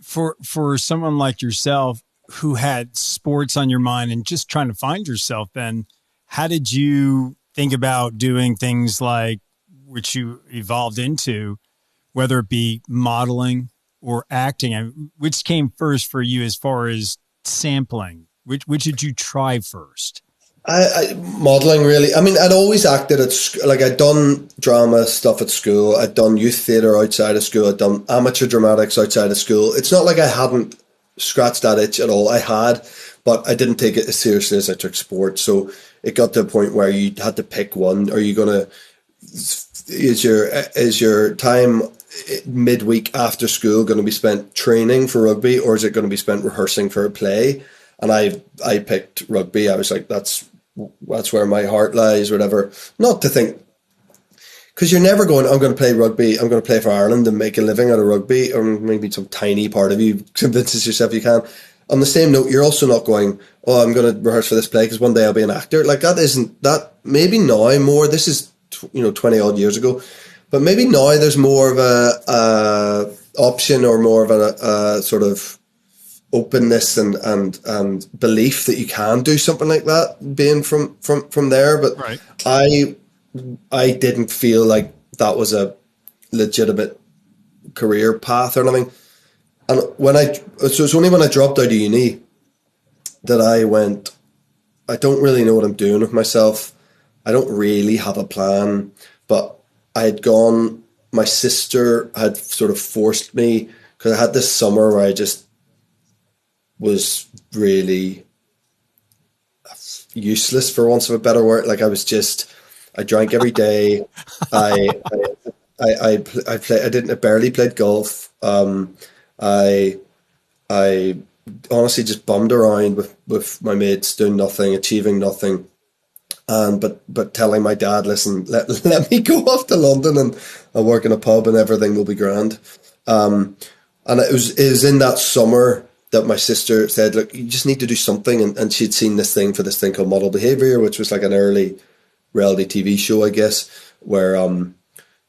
for someone like yourself who had sports on your mind and just trying to find yourself, then how did you think about doing things like which you evolved into, whether it be modeling or acting? And which came first for you as far as sampling? Which did you try first? I modeling, really. I mean, I'd always acted like I'd done drama stuff at school. I'd done youth theatre outside of school. I'd done amateur dramatics outside of school. It's not like I hadn't scratched that itch at all. I had, but I didn't take it as seriously as I took sport. So it got to a point where you had to pick one. Are you going to, is your time midweek after school going to be spent training for rugby, or is it going to be spent rehearsing for a play? And I picked rugby. I was like, that's where my heart lies, whatever. Not to think, because you're never going, I'm going to play rugby, I'm going to play for Ireland and make a living out of rugby, or maybe some tiny part of you convinces yourself you can. On the same note, you're also not going, oh, I'm going to rehearse for this play because one day I'll be an actor. Like that maybe now more, this is 20 odd years ago, but maybe now there's more of a option, or more of a sort of openness and belief that you can do something like that, being from there. But right. I didn't feel like that was a legitimate career path or anything. And so it's only when I dropped out of uni that I went, I don't really know what I'm doing with myself. I don't really have a plan. But I had gone, my sister had sort of forced me, because I had this summer where I just was really useless, for want of a better word. Like I drank every day. I barely played golf. I honestly just bummed around with my mates, doing nothing, achieving nothing. But telling my dad, listen, let me go off to London and I'll work in a pub and everything will be grand. And it was in that summer that my sister said, look, you just need to do something. And she'd seen this thing called Model Behavior, which was like an early reality TV show, I guess, where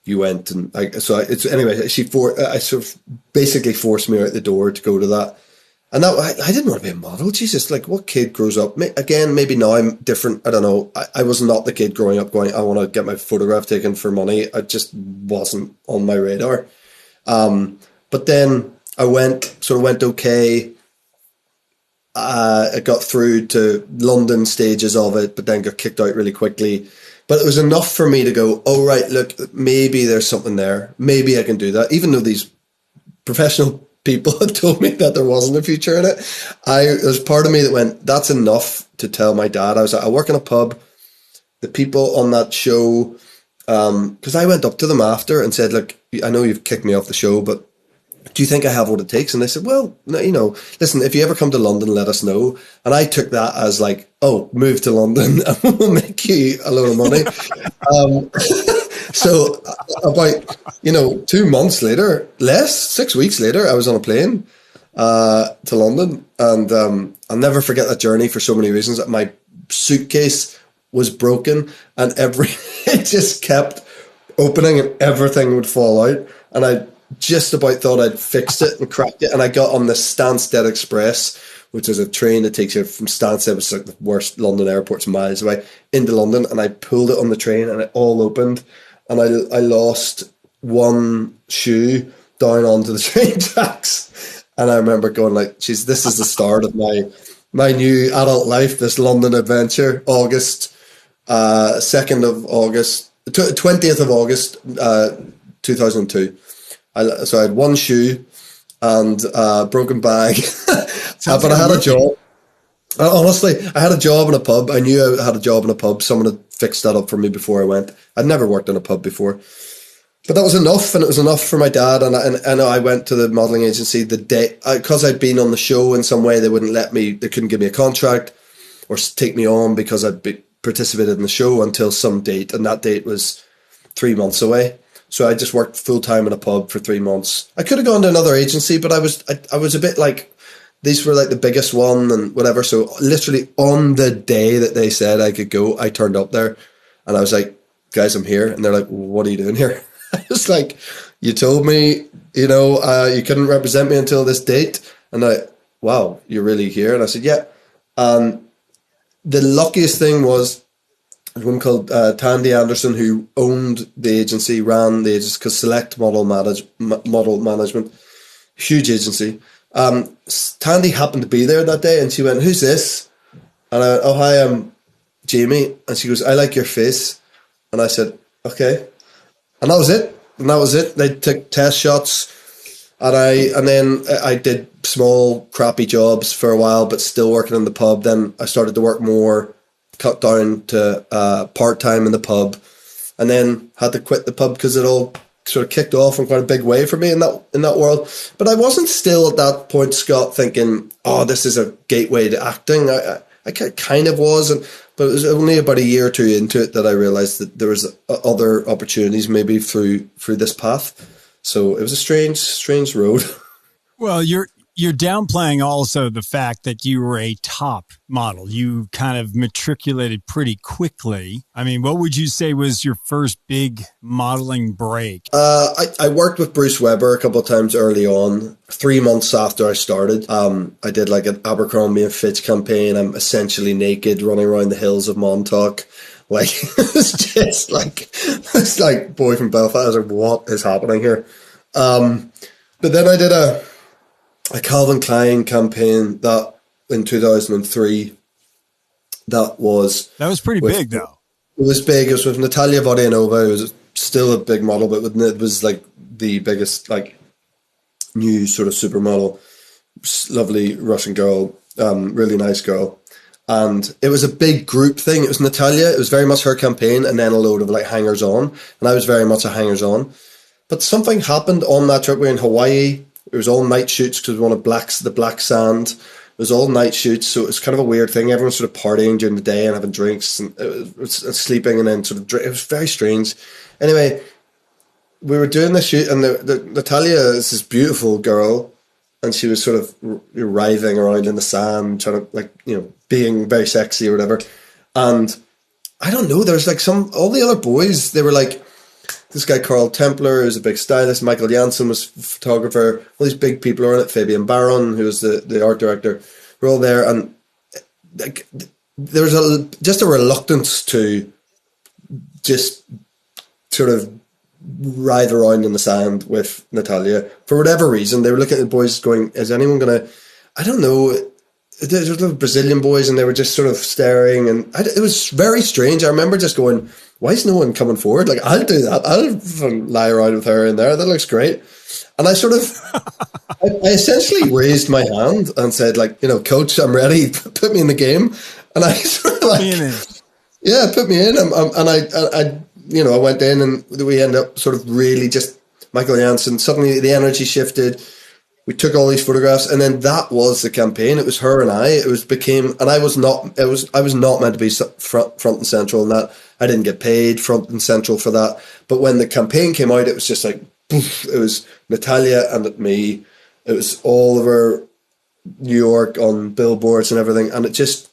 you went and I sort of basically forced me out the door to go to that. And that I didn't want to be a model. Jesus, like what kid grows up? Again, maybe now I'm different. I don't know. I was not the kid growing up going, I want to get my photograph taken for money. I just wasn't on my radar. But then I went okay. I got through to London stages of it, but then got kicked out really quickly. But it was enough for me to go, oh, right, look, maybe there's something there. Maybe I can do that. Even though these professional people had told me that there wasn't a future in it, there's part of me that went, that's enough to tell my dad. I was like, I work in a pub. The people on that show, because I went up to them after and said, look, I know you've kicked me off the show, but do you think I have what it takes? And they said, well, listen, if you ever come to London, let us know. And I took that as like, oh, move to London and we'll make you a load of money. So about, 2 months later, 6 weeks later, I was on a plane to London. And I'll never forget that journey for so many reasons. My suitcase was broken and it just kept opening and everything would fall out. And I just about thought I'd fixed it and cracked it. And I got on the Stansted Express, which is a train that takes you from Stansted, which is like the worst London airport's miles away, into London. And I pulled it on the train and it all opened. And I lost one shoe down onto the train tracks. And I remember going like, geez, this is the start of my new adult life, this London adventure. 2nd of August, 20th of August, 2002. So I had one shoe and a broken bag, but I had a job. Honestly, I had a job in a pub. I knew I had a job in a pub. Someone had fixed that up for me before I went. I'd never worked in a pub before. But that was enough, and it was enough for my dad. And I went to the modelling agency the day, because I'd been on the show in some way, they wouldn't let me, they couldn't give me a contract or take me on because I'd participated in the show until some date, and that date was 3 months away. So I just worked full time in a pub for 3 months. I could have gone to another agency, but I was a bit like, these were like the biggest one and whatever. So literally on the day that they said I could go, I turned up there and I was like, guys, I'm here. And they're like, what are you doing here? I was like, you told me, you couldn't represent me until this date. And wow, you're really here? And I said, yeah. And the luckiest thing was a woman called Tandy Anderson, who owned the agency, ran the agency, because Select Model Management, huge agency. Tandy happened to be there that day, and she went, "Who's this?" And "Oh, hi, I'm Jamie." And she goes, "I like your face." And I said, "Okay." And that was it. They took test shots, and then I did small crappy jobs for a while, but still working in the pub. Then I started to work more, cut down to part-time in the pub, and then had to quit the pub because it all sort of kicked off in quite a big way for me in that world. But I wasn't still at that point, Scott, thinking, "Oh, this is a gateway to acting." I kind of was, but it was only about a year or two into it that I realized that there was other opportunities maybe through this path. So it was a strange road. Well, you're downplaying also the fact that you were a top model. You kind of matriculated pretty quickly. I mean, what would you say was your first big modeling break? I worked with Bruce Weber a couple of times early on. 3 months after I started, I did like an Abercrombie and Fitch campaign. I'm essentially naked running around the hills of Montauk. Like, it's like boy from Belfast. I was like, what is happening here? But then I did a Calvin Klein campaign that in 2003. That was pretty big, though. It was big. It was with Natalia Vodianova, who was still a big model, but it was like the biggest, like, new sort of supermodel. Lovely Russian girl, really nice girl. And it was a big group thing. It was Natalia. It was very much her campaign, and then a load of like hangers on. And I was very much a hangers on. But something happened on that trip. We were in Hawaii. It was all night shoots because we wanted the black sand. It was all night shoots, so it was kind of a weird thing. Everyone sort of partying during the day and having drinks and sleeping, and then sort of it was very strange. Anyway, we were doing the shoot, and the Natalia is this beautiful girl, and she was sort of writhing around in the sand, trying to being very sexy or whatever. And I don't know, there's like all the other boys, they were like, this guy Carl Templer, who's a big stylist, Michael Janssen was a photographer, all these big people are in it, Fabian Baron, who was the art director, were all there, and like, there was just a reluctance to just sort of writhe around in the sand with Natalia. For whatever reason, they were looking at the boys going, is anyone going to, I don't know, there was little Brazilian boys, and they were just sort of staring, and it was very strange. I remember just going, why is no one coming forward? Like, I'll do that. I'll lie around with her in there. That looks great. And I sort of, I essentially raised my hand and said, like, "Coach, I'm ready. Put me in the game." And I sort of put me in. I went in, and we ended up sort of really just Michael Janssen. Suddenly the energy shifted. We took all these photographs, and then that was the campaign. It was her and I. And I was not meant to be front and central in that. I didn't get paid front and central for that. But when the campaign came out, it was just like, poof, it was Natalia and me. It was all over New York on billboards and everything. And it just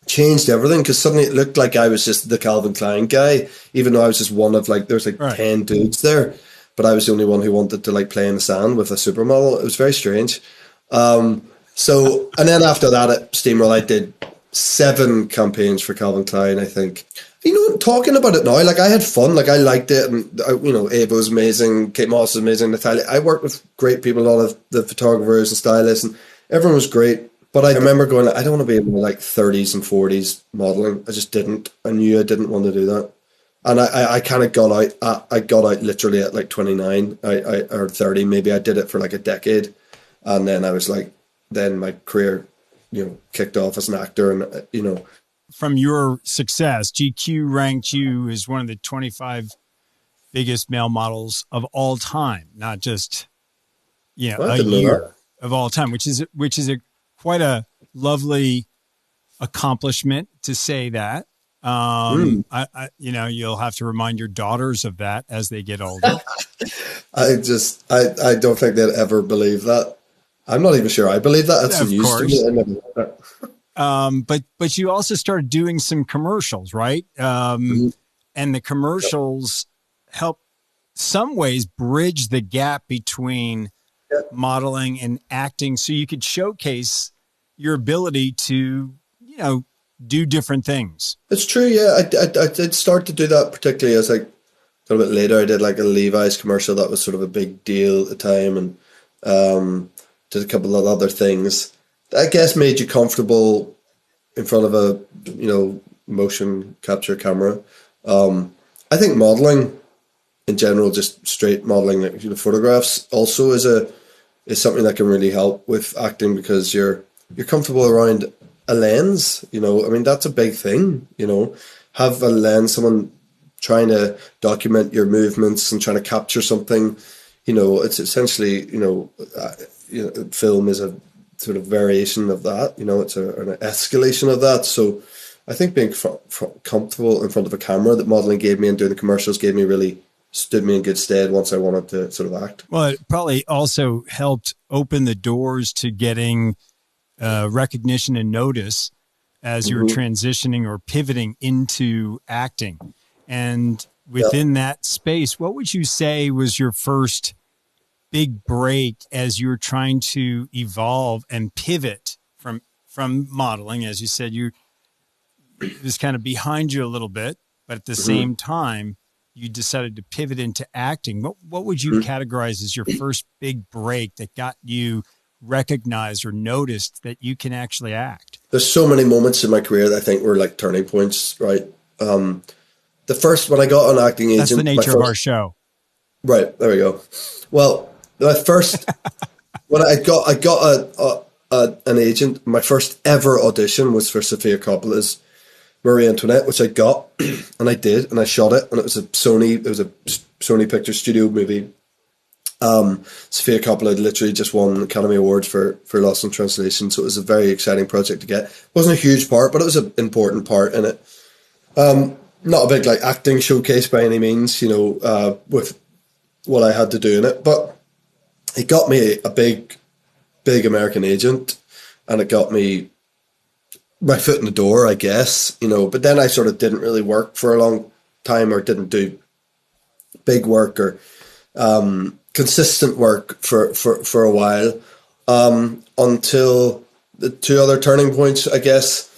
changed everything, because suddenly it looked like I was just the Calvin Klein guy, even though I was just one of there was 10 dudes there. But I was the only one who wanted to play in the sand with a supermodel. It was very strange. And then after that at Steamroll, I did 7 campaigns for Calvin Klein, I think. Talking about it now, I had fun, I liked it. And, Ava was amazing, Kate Moss was amazing, Natalia. I worked with great people, a lot of the photographers and stylists, and everyone was great. But I remember going, I don't want to be in 30s and 40s modeling. I just didn't. I knew I didn't want to do that. And I kind of got out. I got out literally at 29 or 30. Maybe I did it for a decade, and then I was then my career, kicked off as an actor, and From your success, GQ ranked you as one of the 25 biggest male models of all time, not just a year of all time, which is quite a lovely accomplishment to say that. You'll have to remind your daughters of that as they get older. I don't think they'd ever believe that. I'm not even sure I believe that. That's news to me. I never heard that. But you also started doing some commercials, right? And the commercials help some ways bridge the gap between Yeah. modeling and acting, so you could showcase your ability to, do different things. It's true. Yeah, I did start to do that, particularly as I got a bit later. I did like a Levi's commercial that was sort of a big deal at the time, and did a couple of other things. I guess made you comfortable in front of a motion capture camera. I think modeling in general, just straight modeling, like photographs, also is something that can really help with acting, because you're comfortable around a lens. I mean, that's a big thing. Have a lens, someone trying to document your movements and trying to capture something. It's essentially film is a sort of variation of that. It's an escalation of that. So I think being comfortable in front of a camera that modeling gave me, and doing the commercials really stood me in good stead once I wanted to sort of act. Well, it probably also helped open the doors to getting recognition and notice as you were transitioning or pivoting into acting. And within that space, what would you say was your first big break as you were trying to evolve and pivot from modeling? As you said, it was kind of behind you a little bit, but at the same time, you decided to pivot into acting. What would you categorize as your first big break that got you recognized or noticed that you can actually act? There's so many moments in my career that I think were like turning points, right? The first, when I got an acting agent. That's the nature of our show. Right, there we go. Well, my first, when I got an agent, my first ever audition was for Sofia Coppola's Marie Antoinette, which I got, and I did, and I shot it, and it was a Sony Pictures Studio movie. Sofia Coppola had literally just won Academy Awards for Lost in Translation, so it was a very exciting project to get. It wasn't a huge part, but it was an important part in it. Not a big like acting showcase by any means, with what I had to do in it, but it got me a big American agent, and it got me my foot in the door, I guess, but then I sort of didn't really work for a long time, or didn't do big work or consistent work for a while, until the two other turning points, I guess.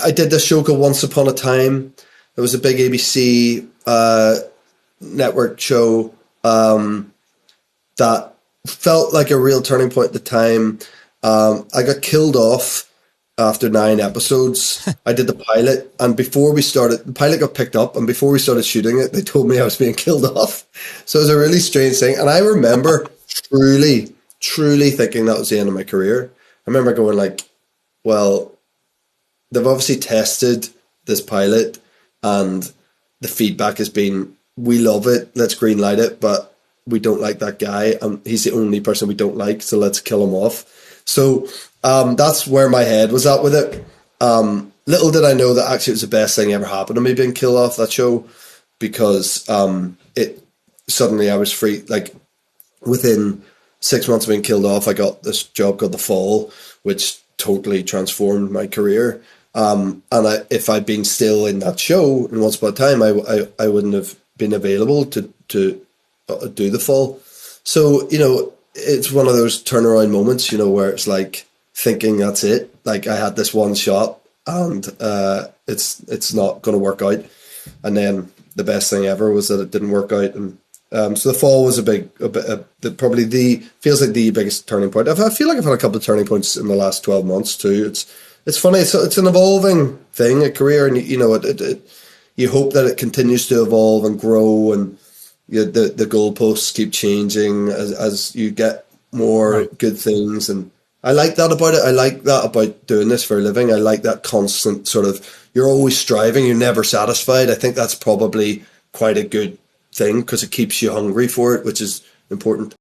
I did this show called Once Upon a Time. It was a big ABC network show that felt like a real turning point at the time. I got killed off after 9 episodes. I did the pilot, and before we started, the pilot got picked up, and before we started shooting it, they told me I was being killed off. So it was a really strange thing. And I remember truly thinking that was the end of my career. I remember going like, well, they've obviously tested this pilot, and the feedback has been, we love it, let's green light it, but we don't like that guy, and he's the only person we don't like, so let's kill him off. So that's where my head was at with it. Little did I know that actually it was the best thing ever happened to me being killed off that show, because it suddenly I was free. Like within 6 months of being killed off, I got this job called The Fall, which totally transformed my career. And if I'd been still in that show in Once Upon a Time, I wouldn't have been available to do The Fall. So, it's one of those turnaround moments, where it's like thinking that's it. Like I had this one shot, and it's not going to work out. And then the best thing ever was that it didn't work out. And so The Fall was feels like the biggest turning point. I feel like I've had a couple of turning points in the last 12 months too. It's funny. It's an evolving thing, a career, and you hope that it continues to evolve and grow, and the goalposts keep changing as you get more good things. And I like that about it. I like that about doing this for a living. I like that constant sort of, you're always striving, you're never satisfied. I think that's probably quite a good thing, because it keeps you hungry for it, which is important.